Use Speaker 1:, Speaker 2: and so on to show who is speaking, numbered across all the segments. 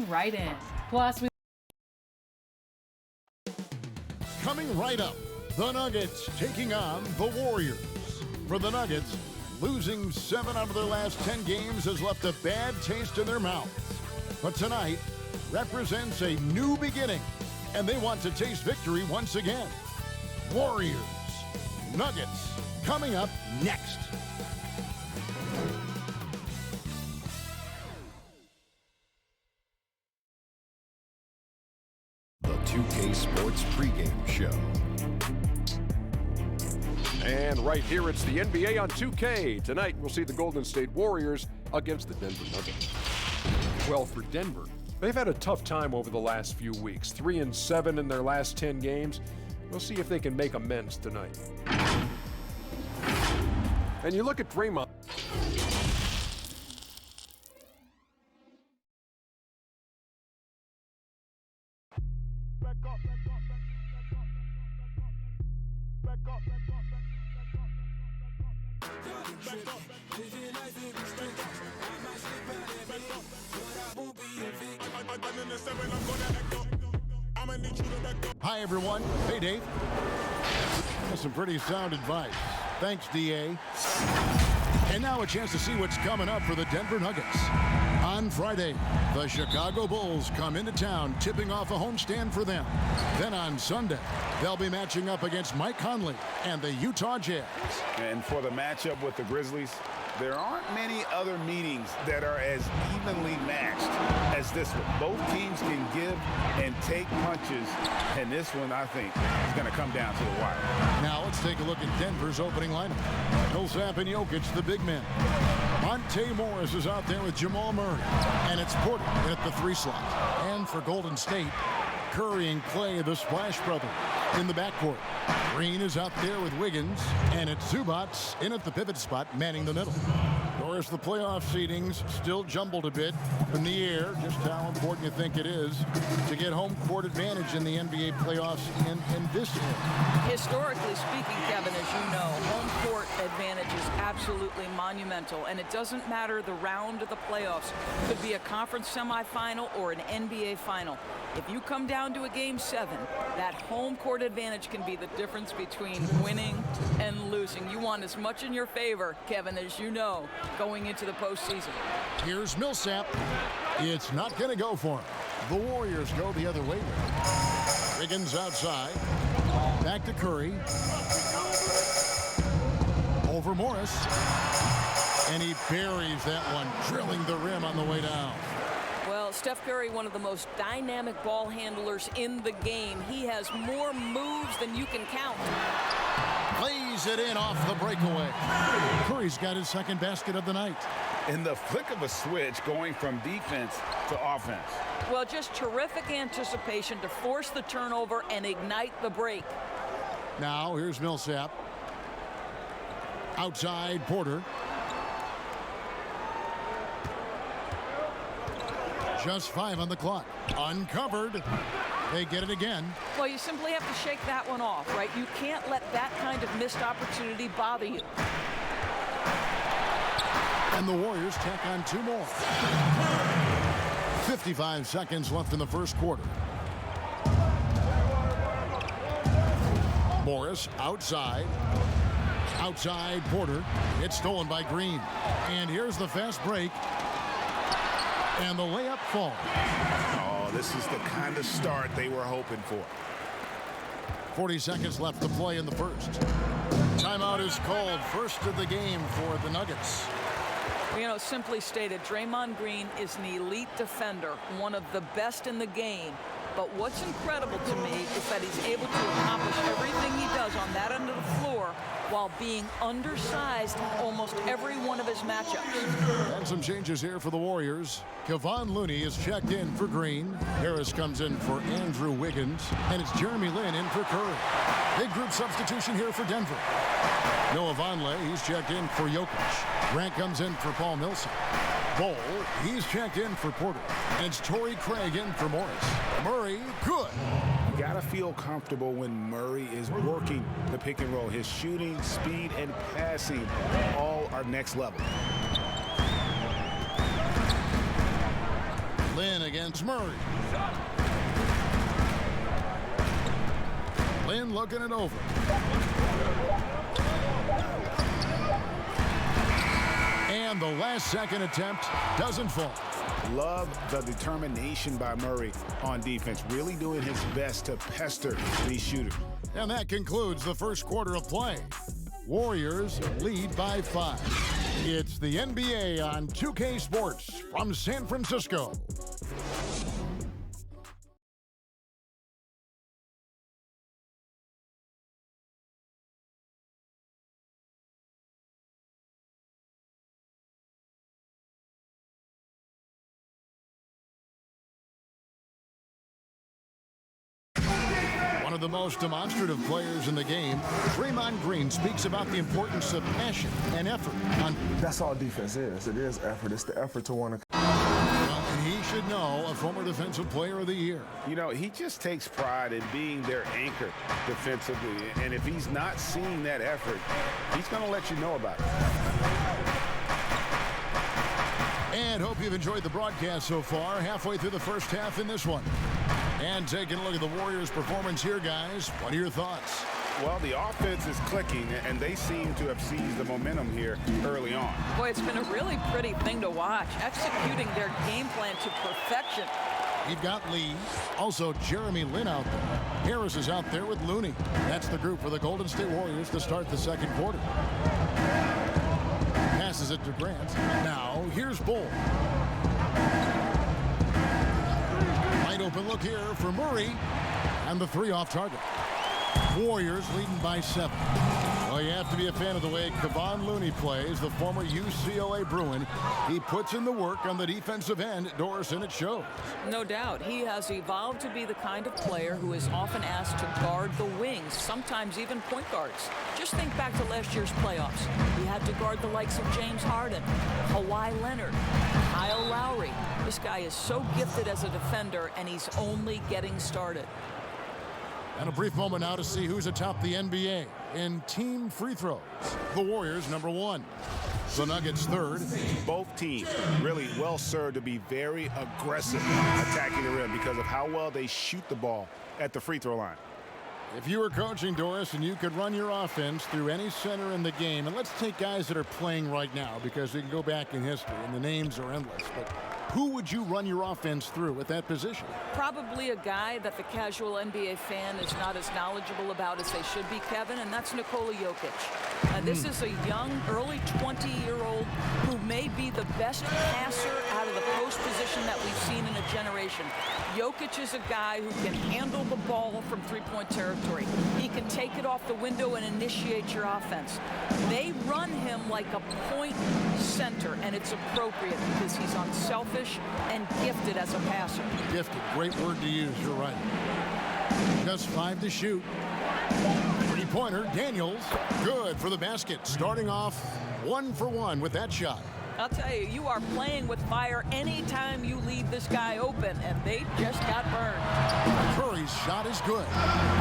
Speaker 1: fitting right in. Plus,
Speaker 2: Coming right up, the Nuggets taking on the Warriors. For the Nuggets, losing 7 out of their last 10 games has left a bad taste in their mouths. But tonight represents a new beginning, and they want to taste victory once again. Warriors, Nuggets, coming up next.
Speaker 3: The 2K Sports Pregame Show.
Speaker 4: And right here, it's the NBA on 2K. Tonight, we'll see the Golden State Warriors against the Denver Nuggets. Well, for Denver, they've had a tough time over the last few weeks. 3-7 in their last 10 games. We'll see if they can make amends tonight. And you look at Draymond.
Speaker 2: Hi, everyone. Hey, Dave. That's some pretty sound advice. Thanks, DA. And now a chance to see what's coming up for the Denver Nuggets. On Friday, the Chicago Bulls come into town, tipping off a homestand for them. Then on Sunday, they'll be matching up against Mike Conley and the Utah Jazz.
Speaker 5: And for the matchup with the Grizzlies, there aren't many other meetings that are as evenly matched as this one. Both teams can give and take punches, and this one, I think, is going to come down to the wire.
Speaker 2: Now let's take a look at Denver's opening lineup. Millsap and Jokic, the big men. Monte Morris is out there with Jamal Murray, and it's Porter at the 3 slot. And for Golden State, Curry and Clay, the Splash Brothers, in the backcourt. Green is out there with Wiggins, and it's Zubats in at the pivot spot, manning the middle. Of course, the playoff seedings still jumbled a bit in the air. Just how important you think it is to get home court advantage in the NBA playoffs in this era.
Speaker 6: Historically speaking, Kevin, as you know, home court advantage is absolutely monumental, and it doesn't matter the round of the playoffs. It could be a conference semifinal or an NBA final. If you come down to a Game 7, that home court advantage can be the difference between winning and losing. You want as much in your favor, Kevin, as you know, going into the postseason.
Speaker 2: Here's Millsap. It's not going to go for him. The Warriors go the other way. Wiggins outside. Back to Curry. Over Morris. And he buries that one, drilling the rim on the way down.
Speaker 6: Well, Steph Curry, one of the most dynamic ball handlers in the game. He has more moves than you can count.
Speaker 2: Plays it in off the breakaway. Curry's got his second basket of the night.
Speaker 5: In the flick of a switch, going from defense to offense.
Speaker 6: Well, just terrific anticipation to force the turnover and ignite the break.
Speaker 2: Now, here's Millsap. Outside, Porter. Just 5 on the clock. Uncovered. They get it again.
Speaker 6: Well, you simply have to shake that one off, right? You can't let that kind of missed opportunity bother you.
Speaker 2: And the Warriors tack on 2 more. 55 seconds left in the first quarter. Morris outside. Outside Porter. It's stolen by Green. And here's the fast break. And the layup falls.
Speaker 5: Oh, this is the kind of start they were hoping for.
Speaker 2: 40 seconds left to play in the first. Timeout is called. First of the game for the Nuggets.
Speaker 6: You know, simply stated, Draymond Green is an elite defender, one of the best in the game. But what's incredible to me is that he's able to accomplish everything he does on that end of the floor while being undersized almost every one of his matchups.
Speaker 2: And some changes here for the Warriors. Kevon Looney is checked in for Green. Harris comes in for Andrew Wiggins. And it's Jeremy Lin in for Curry. Big group substitution here for Denver. Noah Vonleh, he's checked in for Jokic. Grant comes in for Paul Millsap. Bol, he's checked in for Porter. And it's Torrey Craig in for Morris. Murray, good.
Speaker 5: You got to feel comfortable when Murray is working the pick and roll. His shooting, speed, and passing all are next level.
Speaker 2: Lynn against Murray. Lynn looking it over. And the last-second attempt doesn't fall.
Speaker 5: Love the determination by Murray on defense, really doing his best to pester these shooters.
Speaker 2: And that concludes the first quarter of play. Warriors lead by 5. It's the NBA on 2K Sports from San Francisco. One of the most demonstrative players in the game, Draymond Green speaks about the importance of passion and effort.
Speaker 1: That's all defense is. It is effort. It's the effort to want to.
Speaker 2: Well, and he should know, a former Defensive Player of the Year.
Speaker 5: You know, he just takes pride in being their anchor defensively. And if he's not seeing that effort, he's going to let you know about it.
Speaker 2: And hope you've enjoyed the broadcast so far. Halfway through the first half in this one. And taking a look at the Warriors' performance here, guys. What are your thoughts?
Speaker 5: Well, the offense is clicking, and they seem to have seized the momentum here early on.
Speaker 6: Boy, it's been a really pretty thing to watch, executing their game plan to perfection.
Speaker 2: You've got Lee, also Jeremy Lin out there. Harris is out there with Looney. That's the group for the Golden State Warriors to start the second quarter. Passes it to Grant. Now, here's Bull. Wide open look here for Murray. And the 3 off target. Warriors leading by 7. Well, you have to be a fan of the way Kevon Looney plays, the former UCLA Bruin. He puts in the work on the defensive end, Doris, and it shows.
Speaker 6: No doubt. He has evolved to be the kind of player who is often asked to guard the wings, sometimes even point guards. Just think back to last year's playoffs. He had to guard the likes of James Harden, Kawhi Leonard, Kyle Lowry. This guy is so gifted as a defender, and he's only getting started.
Speaker 2: And a brief moment now to see who's atop the NBA in team free throws. The Warriors, number 1. The Nuggets, 3rd.
Speaker 5: Both teams really well served to be very aggressive attacking the rim because of how well they shoot the ball at the free throw line.
Speaker 2: If you were coaching, Doris, and you could run your offense through any center in the game, and let's take guys that are playing right now because we can go back in history and the names are endless, but who would you run your offense through at that position?
Speaker 6: Probably a guy that the casual NBA fan is not as knowledgeable about as they should be, Kevin, and that's Nicole Jokic. This is a young, early 20-year-old who may be the best passer out of the post position that we've seen in a generation. Jokic is a guy who can handle the ball from three-point territory. He can take it off the window and initiate your offense. They run him like a point center, and it's appropriate because he's unselfish and gifted as a passer.
Speaker 2: Gifted, great word to use, you're right. Just 5 to shoot. Three-pointer, Daniels, good for the basket. Starting off 1 for 1 with that shot.
Speaker 6: I'll tell you, you are playing with fire anytime you leave this guy open, and they just got burned.
Speaker 2: Curry's shot is good.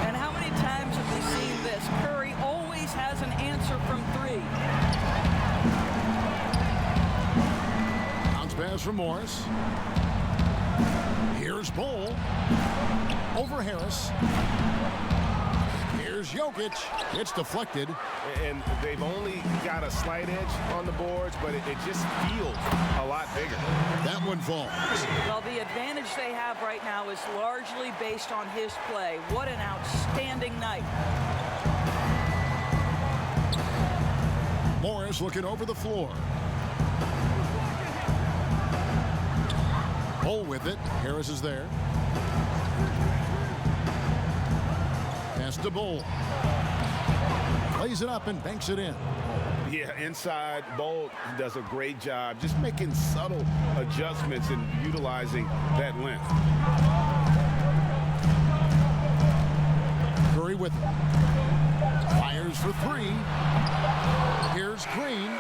Speaker 6: And how many times have we seen this? Curry always has an answer from 3.
Speaker 2: Bounce pass from Morris. Here's Bull. Over Harris. Here's Jokic. It's deflected.
Speaker 5: And they've only got a slight edge on the boards, but it just feels a lot bigger.
Speaker 2: That one falls.
Speaker 6: Well, the advantage they have right now is largely based on his play. What an outstanding night.
Speaker 2: Morris looking over the floor. Bull with it. Harris is there. Pass to Bull. Plays it up and banks it in.
Speaker 5: Yeah, inside, Bull does a great job just making subtle adjustments and utilizing that length.
Speaker 2: Curry with it. Fires for 3. Here's Green.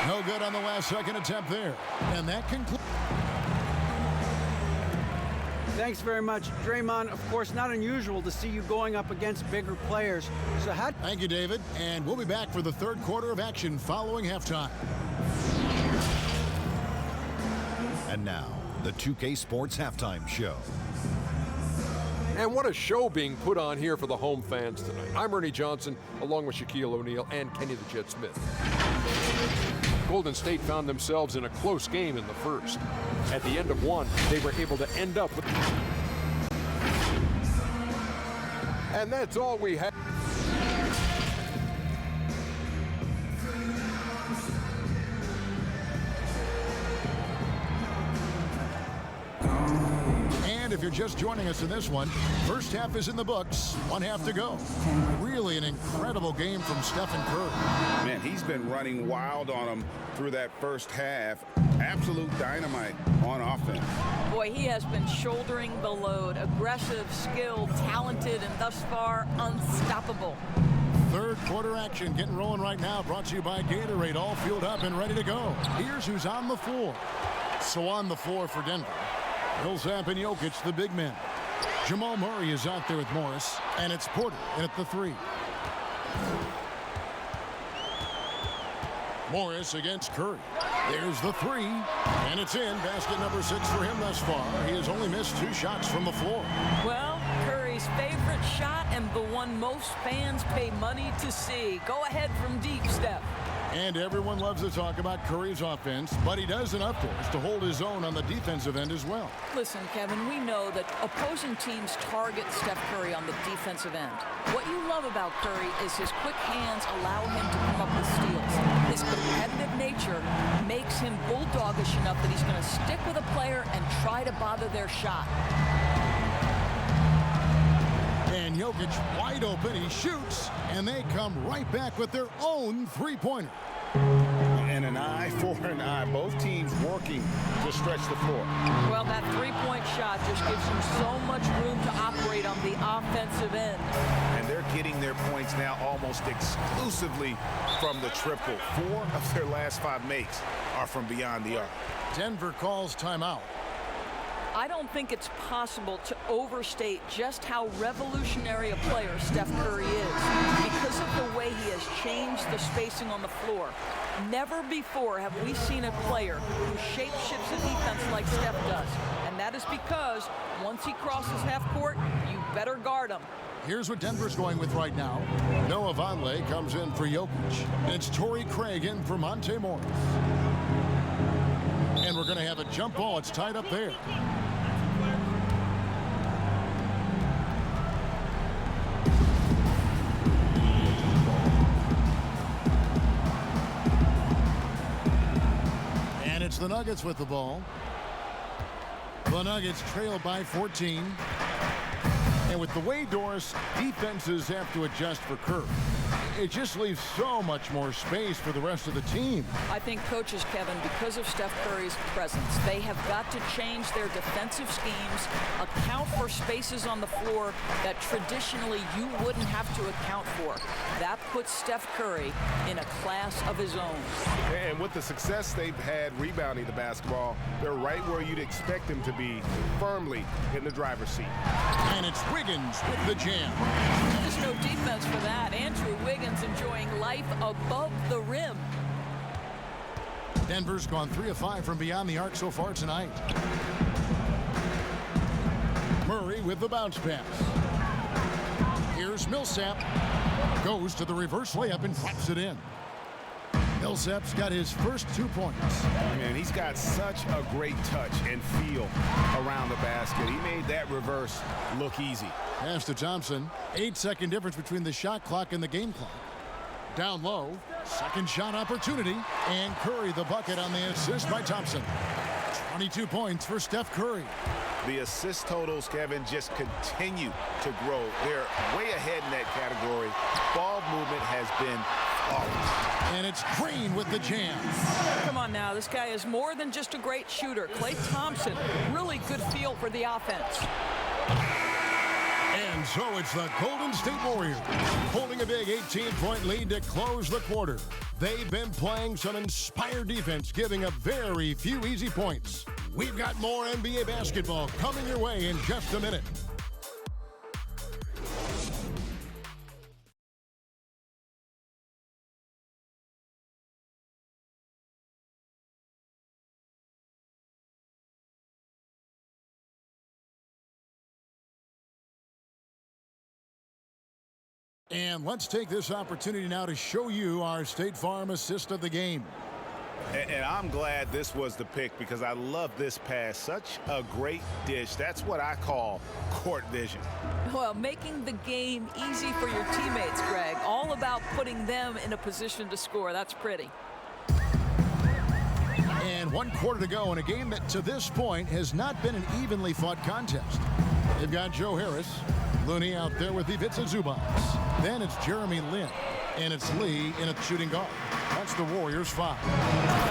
Speaker 2: No good on the last second attempt there. And that concludes.
Speaker 7: Thanks very much, Draymond. Of course, not unusual to see you going up against bigger players. So how?
Speaker 2: Thank you, David. And we'll be back for the third quarter of action following halftime.
Speaker 3: And now, the 2K Sports Halftime Show.
Speaker 4: And what a show being put on here for the home fans tonight. I'm Ernie Johnson, along with Shaquille O'Neal and Kenny the Jet Smith. Golden State found themselves in a close game in the first. At the end of one, they were able to end up with... And that's all we had.
Speaker 2: And if you're just joining us in this one, first half is in the books, one half to go. Really an incredible game from Stephen Curry.
Speaker 5: Man, he's been running wild on him through that first half. Absolute dynamite on offense.
Speaker 6: Boy, he has been shouldering the load. Aggressive, skilled, talented, and thus far unstoppable.
Speaker 2: Third quarter action getting rolling right now, brought to you by Gatorade, all fueled up and ready to go. Here's who's on the floor. So on the floor for Denver, Millsap and Jokic, the big men. Jamal Murray is out there with Morris, and it's Porter at the three. Morris against Curry. There's the three, and it's in. Basket number 6 for him thus far. He has only missed 2 shots from the floor.
Speaker 6: Well, Curry's favorite shot and the one most fans pay money to see. Go ahead from deep, Steph.
Speaker 2: And everyone loves to talk about Curry's offense, but he does enough for us to hold his own on the defensive end as well.
Speaker 6: Listen, Kevin, we know that opposing teams target Steph Curry on the defensive end. What you love about Curry is his quick hands allow him to come up with steals. His competitive nature makes him bulldogish enough that he's going to stick with a player and try to bother their shot.
Speaker 2: And Jokic wide open, he shoots, and they come right back with their own three-pointer.
Speaker 5: And an eye for an eye. Both teams working to stretch the floor.
Speaker 6: Well, that three-point shot just gives you so much room to operate on the offensive end.
Speaker 5: And they're getting their points now almost exclusively from the triple. 4 of their last 5 makes are from beyond the arc.
Speaker 2: Denver calls timeout.
Speaker 6: I don't think it's possible to overstate just how revolutionary a player Steph Curry is because of the way he has changed the spacing on the floor. Never before have we seen a player who shape-shifts a defense like Steph does. And that is because once he crosses half court, you better guard him.
Speaker 2: Here's what Denver's going with right now. Noah Vonleh comes in for Jokic. And it's Torrey Craig in for Monte Morris. And we're going to have a jump ball. It's tied up there. And it's the Nuggets with the ball. The Nuggets trail by 14. And with the way Doris, defenses have to adjust for Curry. It just leaves so much more space for the rest of the team.
Speaker 6: I think coaches, Kevin, because of Steph Curry's presence, they have got to change their defensive schemes, account for spaces on the floor that traditionally you wouldn't have to account for. That puts Steph Curry in a class of his own.
Speaker 5: And with the success they've had rebounding the basketball, they're right where you'd expect them to be, firmly in the driver's seat.
Speaker 2: And it's Wiggins with the jam.
Speaker 6: There's no defense for that. Andrew Wiggins enjoying life above the rim.
Speaker 2: Denver's gone 3 of 5 from beyond the arc so far tonight. Murray with the bounce pass. Here's Millsap. Goes to the reverse layup and claps it in. Millsap's got his first 2 points.
Speaker 5: Man, he's got such a great touch and feel around the basket. He made that reverse look easy.
Speaker 2: Pass to Thompson. 8-second difference between the shot clock and the game clock. Down low. Second shot opportunity. And Curry the bucket on the assist by Thompson. 22 points for Steph Curry.
Speaker 5: The assist totals, Kevin, just continue to grow. They're way ahead in that category. Ball movement has been flawless.
Speaker 2: And it's Green with the jam.
Speaker 6: Come on now, this guy is more than just a great shooter. Klay Thompson, really good feel for the offense.
Speaker 2: And so it's the Golden State Warriors holding a big 18-point lead to close the quarter. They've been playing some inspired defense, giving up very few easy points. We've got more NBA basketball coming your way in just a minute. And let's take this opportunity now to show you our State Farm assist of the game.
Speaker 5: And I'm glad this was the pick because I love this pass. Such a great dish. That's what I call court vision.
Speaker 6: Well, making the game easy for your teammates, Greg. All about putting them in a position to score. That's pretty.
Speaker 2: And 1 quarter to go in a game that to this point has not been an evenly fought contest. They've got Joe Harris, Looney out there with Ivica Zubac. Then it's Jeremy Lin, and it's Lee in a shooting guard. That's the Warriors' 5.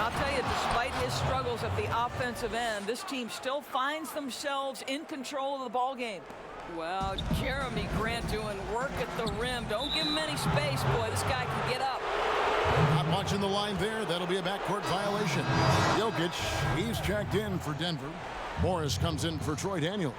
Speaker 6: I'll tell you, despite his struggles at the offensive end, this team still finds themselves in control of the ball game. Well, Jeremy Grant doing work at the rim. Don't give him any space, boy. This guy can get up.
Speaker 2: Not watching the line there. That'll be a backcourt violation. Jokic, he's checked in for Denver. Morris comes in for Troy Daniels.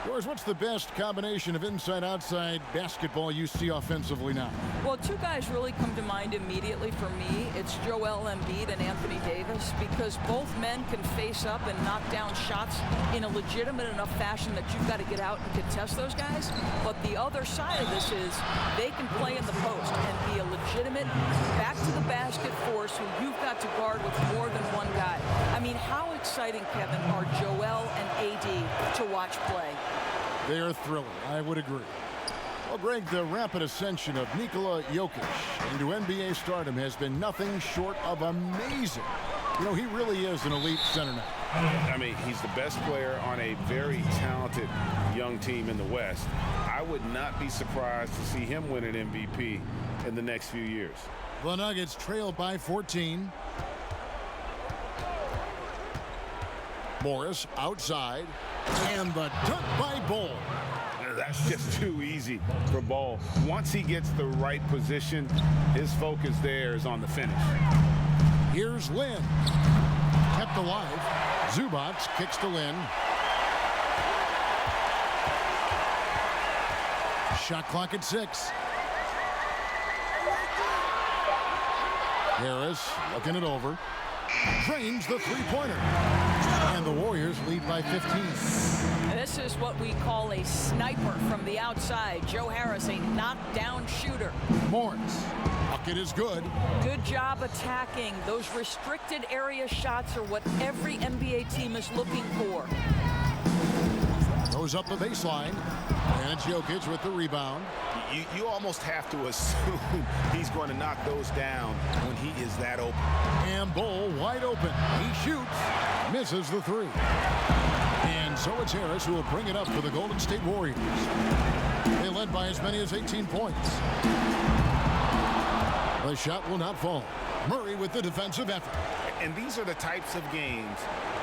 Speaker 2: Yours, what's the best combination of inside-outside basketball you see offensively now?
Speaker 6: Well, 2 guys really come to mind immediately for me. It's Joel Embiid and Anthony Davis, because both men can face up and knock down shots in a legitimate enough fashion that you've got to get out and contest those guys. But the other side of this is they can play in the post and be a legitimate back-to-the-basket force who you've got to guard with more than one guy. I mean, how exciting, Kevin, are Joel and AD to watch play?
Speaker 2: They are thrilling. I would agree. Well, Greg, the rapid ascension of Nicole Jokic into NBA stardom has been nothing short of amazing. You know, he really is an elite center now.
Speaker 5: I mean, he's the best player on a very talented young team in the West. I would not be surprised to see him win an MVP in the next few years.
Speaker 2: The Nuggets trail by 14. Morris outside, and the dunk by Bol.
Speaker 5: That's just too easy for Bol. Once he gets the right position, his focus there is on the finish.
Speaker 2: Here's Lin. Kept alive. Zubac kicks to Lin. Shot clock at 6. Harris looking it over. Drains the three-pointer. And the Warriors lead by 15.
Speaker 6: This is what we call a sniper from the outside. Joe Harris, a knockdown shooter.
Speaker 2: Morris. Bucket is good.
Speaker 6: Good job attacking. Those restricted area shots are what every NBA team is looking for.
Speaker 2: Goes up the baseline. And it's Jokic with the rebound.
Speaker 5: You almost have to assume he's going to knock those down when he is that open.
Speaker 2: And Bol wide open. He shoots. Misses the 3. And so it's Harris who will bring it up for the Golden State Warriors. They led by as many as 18 points. The shot will not fall. Murray with the defensive effort.
Speaker 5: And these are the types of games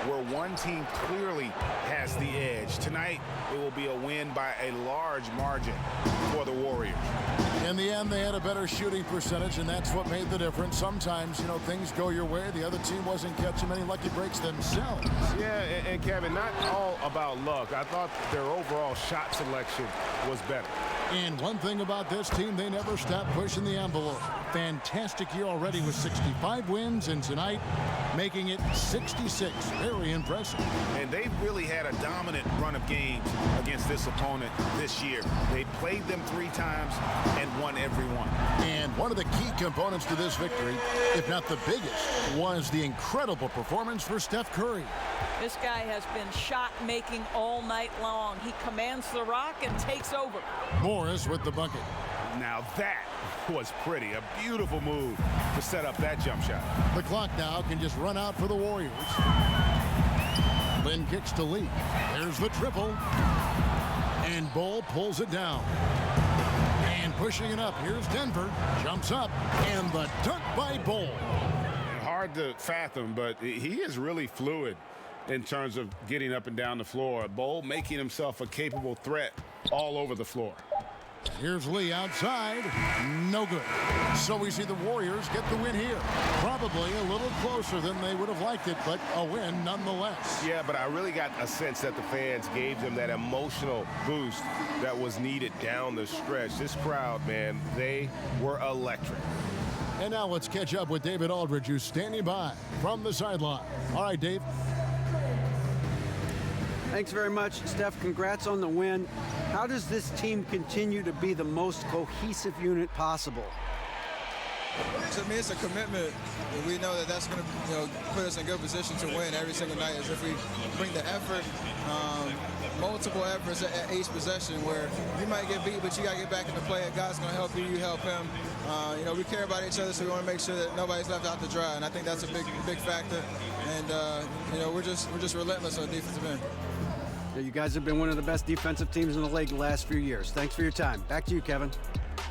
Speaker 5: where one team clearly has the edge. Tonight, it will be a win by a large margin for the Warriors.
Speaker 2: In the end, they had a better shooting percentage, and that's what made the difference. Sometimes, you know, things go your way. The other team wasn't catching many lucky breaks themselves.
Speaker 5: Yeah, and Kevin, not all about luck. I thought their overall shot selection was better.
Speaker 2: And one thing about this team, they never stop pushing the envelope. Fantastic year already with 65 wins, and tonight making it 66. Very impressive.
Speaker 5: And they've really had a dominant run of games against this opponent this year. They played them 3 times and won every one.
Speaker 2: And one of the key components to this victory, if not the biggest, was the incredible performance for Steph Curry.
Speaker 6: This guy has been shot-making all night long. He commands the rock and takes over.
Speaker 2: Morris with the bucket.
Speaker 5: Now that was pretty. A beautiful move to set up that jump shot.
Speaker 2: The clock now can just run out for the Warriors. Lin kicks to Lee. There's the triple. And Bol pulls it down. And pushing it up. Here's Denver. Jumps up. And the dunk by Bol.
Speaker 5: Hard to fathom, but he is really fluid in terms of getting up and down the floor. Bol making himself a capable threat all over the floor.
Speaker 2: Here's Lee outside. No good. So we see the Warriors get the win here. Probably a little closer than they would have liked it, but a win nonetheless.
Speaker 5: Yeah, but I really got a sense that the fans gave them that emotional boost that was needed down the stretch. This crowd, man, they were electric.
Speaker 2: And now let's catch up with David Aldridge, who's standing by from the sideline. All right, Dave.
Speaker 7: Thanks very much, Steph. Congrats on the win. How does this team continue to be the most cohesive unit possible?
Speaker 8: To me, it's a commitment. We know that that's going to put us in good position to win every single night. Is if we bring the effort, multiple efforts at each possession, where you might get beat, but you got to get back in the play. God's going to help you, you help him. We care about each other, so we want to make sure that nobody's left out to dry. And I think that's a big factor. And we're just relentless on the defensive end.
Speaker 7: Yeah, you guys have been one of the best defensive teams in the league the last few years. Thanks for your time. Back to you, Kevin.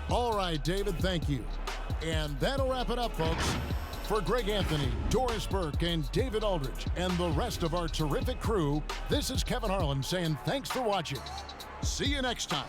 Speaker 2: All right, David, thank you. And that'll wrap it up, folks. For Greg Anthony, Doris Burke, and David Aldridge, and the rest of our terrific crew, this is Kevin Harlan saying thanks for watching. See you next time.